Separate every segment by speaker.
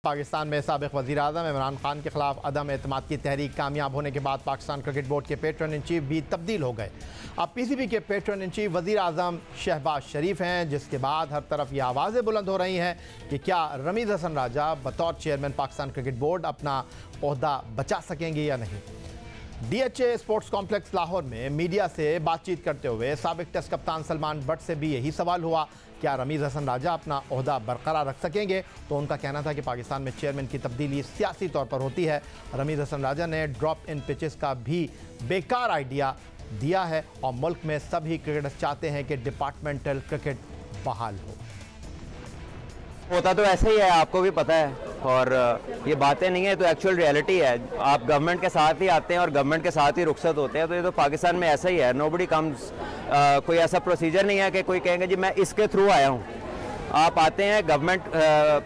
Speaker 1: पाकिस्तान में साबिक़ वज़ीर-ए-आज़म इमरान खान के खिलाफ अदम एतमाद की तहरीक कामयाब होने के बाद पाकिस्तान क्रिकेट बोर्ड के पैट्रन इन चीफ भी तब्दील हो गए। अब पीसीबी के पैट्रन इन चीफ वज़ीर-ए-आज़म शहबाज शरीफ हैं, जिसके बाद हर तरफ ये आवाज़ें बुलंद हो रही हैं कि क्या रमीज़ हसन राजा बतौर चेयरमैन पाकिस्तान क्रिकेट बोर्ड अपना ओहदा बचा सकेंगे या नहीं। DHA स्पोर्ट्स कॉम्प्लेक्स लाहौर में मीडिया से बातचीत करते हुए साबिक़ टेस्ट कप्तान सलमान बट से भी यही सवाल हुआ, क्या रमीज़ हसन राजा अपना ओहदा बरकरार रख सकेंगे। तो उनका कहना था कि पाकिस्तान में चेयरमैन की तब्दीली सियासी तौर पर होती है। रमीज़ हसन राजा ने ड्रॉप इन पिचेस का भी बेकार आइडिया दिया है और मुल्क में सभी क्रिकेटर्स चाहते हैं कि डिपार्टमेंटल क्रिकेट बहाल
Speaker 2: होता तो ऐसे ही है, आपको भी पता है, और ये बातें नहीं है तो एक्चुअल रियलिटी है। आप गवर्नमेंट के साथ ही आते हैं और गवर्नमेंट के साथ ही रुखसत होते हैं, तो ये तो पाकिस्तान में ऐसा ही है। नोबडी कम्स, कोई ऐसा प्रोसीजर नहीं है कि कोई कहेंगे जी मैं इसके थ्रू आया हूँ। आप आते हैं, गवर्नमेंट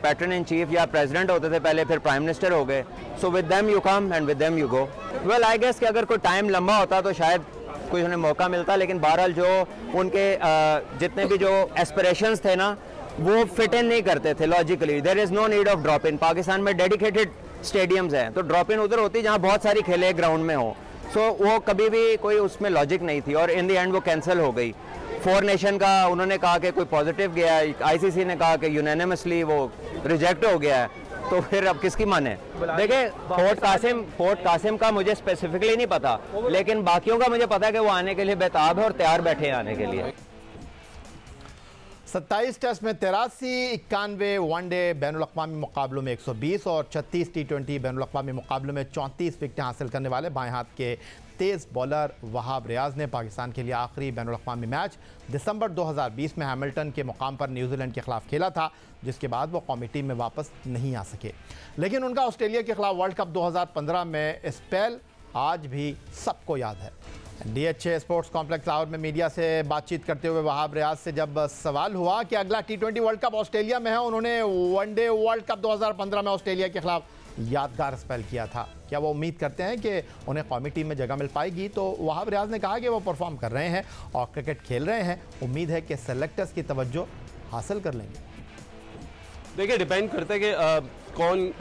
Speaker 2: पैट्रन इन चीफ या प्रेसिडेंट होते थे पहले, फिर प्राइम मिनिस्टर हो गए, so with them you come and with them you go. Well I guess कि अगर कोई टाइम लंबा होता तो शायद कोई उन्हें मौका मिलता, लेकिन बहरहाल जो उनके जितने भी जो एस्पिरेशंस थे ना वो फिट इन नहीं करते थे logically. There is no need of drop in. Pakistan में डेडिकेटेड स्टेडियम्स हैं, तो ड्रॉप इन उधर होती जहाँ बहुत सारी खेले ग्राउंड में हो। सो वो कभी भी कोई उसमें लॉजिक नहीं थी और इन द एंड वो कैंसिल हो गई। फोर नेशन का उन्होंने कहा कि कोई पॉजिटिव गया है, ICC ने कहा कि यूनानिमसली वो रिजेक्ट हो गया है, तो फिर अब किसकी माने। देखिए फोर्ट कासिम का मुझे स्पेसिफिकली नहीं पता, लेकिन बाकियों का मुझे पता है कि वो आने के लिए बेताब है और तैयार बैठे हैं आने के लिए।
Speaker 1: 27 टेस्ट में 83, 91 वनडे बैनुल-अक़वामी मुकाबलों में 120 और 36 T20 बैनुल-अक़वामी मुकाबलों में 34 विकेटें हासिल करने वाले बाएं हाथ के तेज़ बॉलर वहाब रियाज ने पाकिस्तान के लिए आखिरी बैनुल-अक़वामी मैच दिसंबर 2020 में हैमिल्टन के मुकाम पर न्यूजीलैंड के खिलाफ खेला था, जिसके बाद वो कौमी टीम में वापस नहीं आ सके। लेकिन उनका ऑस्ट्रेलिया के खिलाफ वर्ल्ड कप 2015 में स्पेल आज भी सबको याद है। DHA स्पोर्ट्स कॉम्प्लेक्स लाहौर में मीडिया से बातचीत करते हुए वहाब रियाज से जब सवाल हुआ कि अगला T20 वर्ल्ड कप ऑस्ट्रेलिया में है, उन्होंने वनडे वर्ल्ड कप 2015 में ऑस्ट्रेलिया के खिलाफ यादगार स्पेल किया था, क्या वो उम्मीद करते हैं कि उन्हें कौमी टीम में जगह मिल पाएगी। तो वहाब रियाज ने कहा कि वो परफॉर्म कर रहे हैं और क्रिकेट खेल रहे हैं, उम्मीद है कि सेलेक्टर्स की तवज्जो हासिल कर लेंगे।
Speaker 3: देखिए डिपेंड करता है कि कौन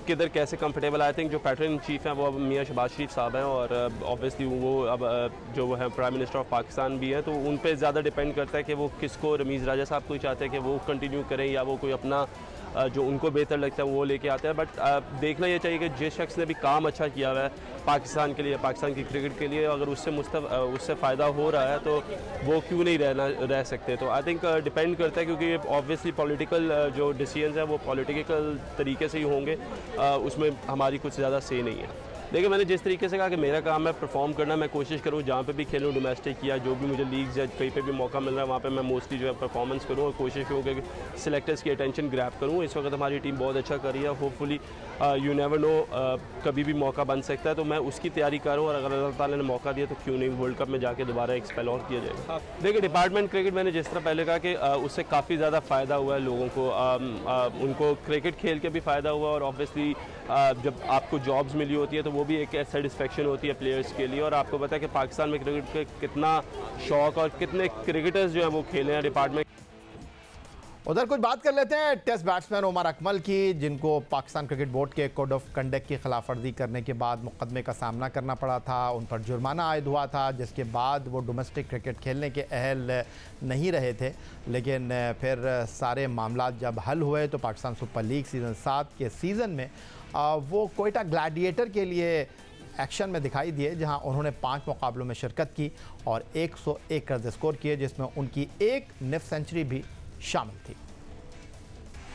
Speaker 3: किधर कैसे कंफर्टेबल। आई थिंक जो पैट्रन इन चीफ हैं वो अब मियां शहबाज शरीफ साहब हैं और ऑब्वियसली वो अब जो वो है प्राइम मिनिस्टर ऑफ पाकिस्तान भी हैं, तो उन पे ज़्यादा डिपेंड करता है कि वो किसको, रमीज़ राजा साहब को ही चाहते हैं कि वो कंटिन्यू करें या वो कोई अपना जो उनको बेहतर लगता है वो लेके आते हैं। बट देखना ये चाहिए कि जिस शख्स ने भी काम अच्छा किया हुआ है पाकिस्तान के लिए, पाकिस्तान की क्रिकेट के लिए, अगर उससे फ़ायदा हो रहा है तो वो क्यों नहीं रह सकते। तो आई थिंक डिपेंड करता है, क्योंकि ऑब्वियसली पॉलिटिकल जो डिसीजंस हैं वो पॉलिटिकल तरीके से ही होंगे, उसमें हमारी कुछ ज़्यादा से नहीं है। देखिए मैंने जिस तरीके से कहा कि मेरा काम है परफॉर्म करना, मैं कोशिश करूँ जहाँ पे भी खेलूँ डोमेस्टिक या जो भी मुझे लीग्स या कहीं पे भी मौका मिल रहा है वहाँ पे मैं मोस्टली जो है परफॉर्मेंस करूँ और कोशिश करूँ कि सिलेक्टर्स की अटेंशन ग्रैब करूँ। इस वक्त हमारी टीम बहुत अच्छा कर रही है, होपफुली यू नेवर नो कभी भी मौका बन सकता है, तो मैं उसकी तैयारी करूँ और अगर अल्लाह ताला ने मौका दिया तो क्यों नहीं वर्ल्ड कप में जाके दोबारा एक स्पेल और किया जाएगा। देखिए डिपार्टमेंट क्रिकेट मैंने जिस तरह पहले कहा कि उससे काफ़ी ज़्यादा फ़ायदा हुआ है लोगों को, उनको क्रिकेट खेल के भी फ़ायदा हुआ और ऑब्वियसली जब आपको जॉब्स मिली होती है तो वो भी एक सेटिस्फेक्शन होती है प्लेयर्स के लिए। और आपको पता है कि पाकिस्तान में क्रिकेट का कितना शौक और कितने क्रिकेटर्स जो हैं वो खेले हैं डिपार्टमेंट।
Speaker 1: उधर कुछ बात कर लेते हैं टेस्ट बैट्समैन उमर अकमल की, जिनको पाकिस्तान क्रिकेट बोर्ड के कोड ऑफ कंडक्ट की खिलाफ वर्जी करने के बाद मुकदमे का सामना करना पड़ा था, उन पर जुर्माना आयद हुआ था, जिसके बाद वो डोमेस्टिक क्रिकेट खेलने के अहल नहीं रहे थे। लेकिन फिर सारे मामला जब हल हुए तो पाकिस्तान सुपर लीग सीज़न 7 के सीज़न में वो कोयटा ग्लैडिएटर के लिए एक्शन में दिखाई दिए, जहां उन्होंने 5 मुकाबलों में शिरकत की और 101 रन स्कोर किए, जिसमें उनकी एक निफ सेंचुरी भी शामिल थी।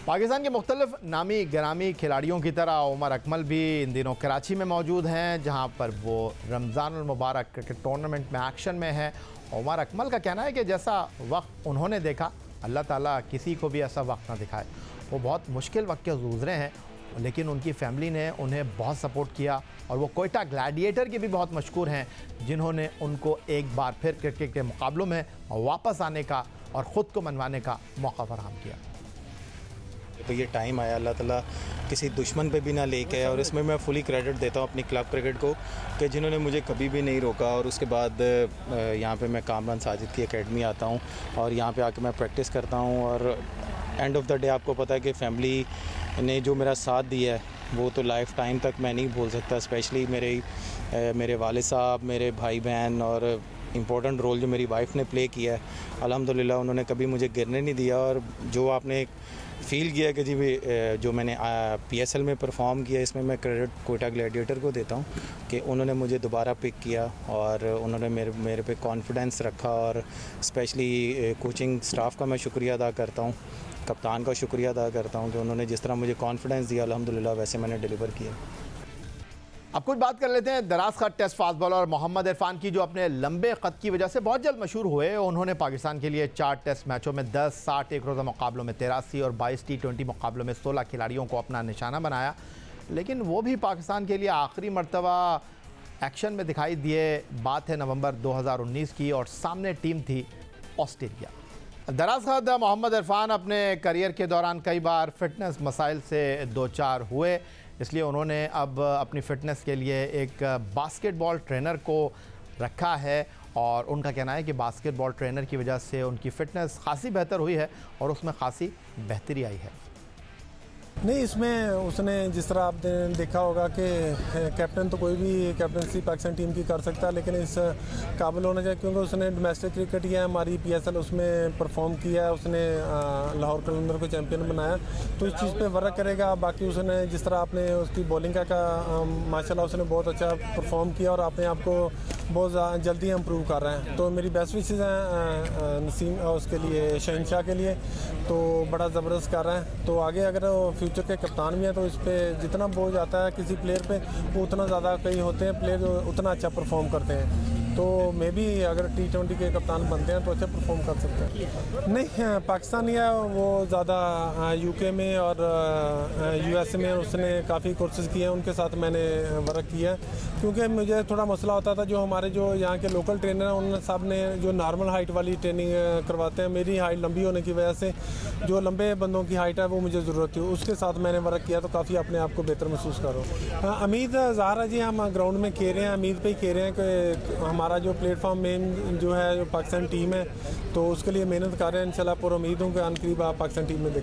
Speaker 1: पाकिस्तान के मुख्तलिफ नामी गिरामी खिलाड़ियों की तरह उमर अकमल भी इन दिनों कराची में मौजूद हैं, जहां पर वो रमज़ानुल मुबारक क्रिकेट टूर्नामेंट में एक्शन में है। उमर अकमल का कहना है कि जैसा वक्त उन्होंने देखा, अल्लाह ताला किसी को भी ऐसा वक्त ना दिखाए। वो बहुत मुश्किल वक्त के गुज़रे हैं, लेकिन उनकी फैमिली ने उन्हें बहुत सपोर्ट किया और वो कोयटा ग्लैडिएटर के भी बहुत मशहूर हैं, जिन्होंने उनको एक बार फिर क्रिकेट के मुकाबलों में वापस आने का और ख़ुद को मनवाने का मौका फराहम किया।
Speaker 4: तो ये टाइम आया, अल्लाह ताला किसी दुश्मन पे भी ना लेके आया और इसमें मैं फुली क्रेडिट देता हूँ अपनी क्लब क्रिकेट को कि जिन्होंने मुझे कभी भी नहीं रोका। और उसके बाद यहाँ पे मैं कामरान साजिद की एकेडमी आता हूँ और यहाँ पे आके मैं प्रैक्टिस करता हूँ और एंड ऑफ द डे आपको पता है कि फैमिली ने जो मेरा साथ दिया है वो तो लाइफ टाइम तक मैं नहीं भूल सकता। स्पेशली मेरे वालिद साहब, मेरे भाई बहन और इम्पोर्टेंट रोल जो मेरी वाइफ ने प्ले किया है, अल्हम्दुलिल्लाह उन्होंने कभी मुझे गिरने नहीं दिया। और जो आपने फील किया कि जी जो मैंने PSL में परफॉर्म किया, इसमें मैं क्रेडिट कोयटा ग्लैडिएटर को देता हूँ कि उन्होंने मुझे दोबारा पिक किया और उन्होंने मेरे पे कॉन्फिडेंस रखा। और स्पेशली कोचिंग स्टाफ का मैं शुक्रिया अदा करता हूँ, कप्तान का शुक्रिया अदा करता हूँ कि उन्होंने जिस तरह मुझे कॉन्फिडेंस दिया अल्हम्दुलिल्लाह वैसे मैंने डिलीवर किया।
Speaker 1: अब कुछ बात कर लेते हैं दराज खत test fast bowler Mohammad Irfan की, जो अपने लंबे कद की वजह से बहुत जल्द मशहूर हुए। उन्होंने पाकिस्तान के लिए 4 टेस्ट मैचों में 10, 60 एक रोज़ा मुकाबलों में 83 और 22 T20 मुकाबलों में 16 खिलाड़ियों को अपना निशाना बनाया। लेकिन वो भी पाकिस्तान के लिए आखिरी मरतबा एक्शन में दिखाई दिए। बात है नवंबर 2019 की और सामने टीम थी ऑस्ट्रेलिया। दराज खत मोहम्मद इरफान अपने करियर के दौरान कई बार फिटनेस मसाइल से दो चार हुए, इसलिए उन्होंने अब अपनी फ़िटनेस के लिए एक बास्केटबॉल ट्रेनर को रखा है। और उनका कहना है कि बास्केटबॉल ट्रेनर की वजह से उनकी फ़िटनेस खासी बेहतर हुई है और उसमें खासी बेहतरी आई है।
Speaker 5: नहीं, इसमें उसने जिस तरह आपने देखा होगा कि कैप्टन तो कोई भी कैप्टनसी पाकिस्तान टीम की कर सकता है, लेकिन इस काबिल होना चाहिए क्योंकि उसने डोमेस्टिक क्रिकेट या हमारी PSL उसमें परफॉर्म किया है, उसने लाहौर कलंदर को चैम्पियन बनाया, तो इस चीज़ पे वर्क करेगा। बाकी उसने जिस तरह आपने उसकी बॉलिंग का माशाल्लाह उसने बहुत अच्छा परफॉर्म किया और अपने आप को बहुत जल्दी इम्प्रूव कर रहे हैं। तो मेरी बेस्ट विशेज़ हैं नसीम उसके लिए, शहनशाह के लिए, तो बड़ा ज़बरदस्त कर रहे हैं। तो आगे अगर फ्यूचर के कप्तान भी हैं तो इस पर जितना बोझ आता है किसी प्लेयर पे वो उतना ज़्यादा कई होते हैं प्लेयर उतना अच्छा परफॉर्म करते हैं। तो मैं भी अगर T20 के कप्तान बनते हैं तो अच्छा परफॉर्म कर सकते हैं। नहीं, पाकिस्तानी है वो ज़्यादा UK में और USA में उसने काफ़ी कोर्सेज़ किए हैं, उनके साथ मैंने वर्क किया क्योंकि मुझे थोड़ा मसला होता था। जो हमारे जो यहाँ के लोकल ट्रेनर हैं उन सब ने जो नॉर्मल हाइट वाली ट्रेनिंग करवाते हैं, मेरी हाइट लंबी होने की वजह से जो लंबे बंदों की हाइट है वो मुझे ज़रूरत थी, उसके साथ मैंने वर्क किया तो काफ़ी अपने आप को बेहतर महसूस कर रहा हूँ। उम्मीद ज़ाहिर जी हम ग्राउंड में खेल रहे हैं, उम्मीद पे ही खेल रहे हैं कि हमारा जो प्लेटफॉर्म मेन जो है जो पाकिस्तान टीम है तो उसके लिए मेहनत कर रहे हैं। इंशाल्लाह पूरा उम्मीद हूँ कि अनकरीब आप पाकिस्तान टीम में देखें।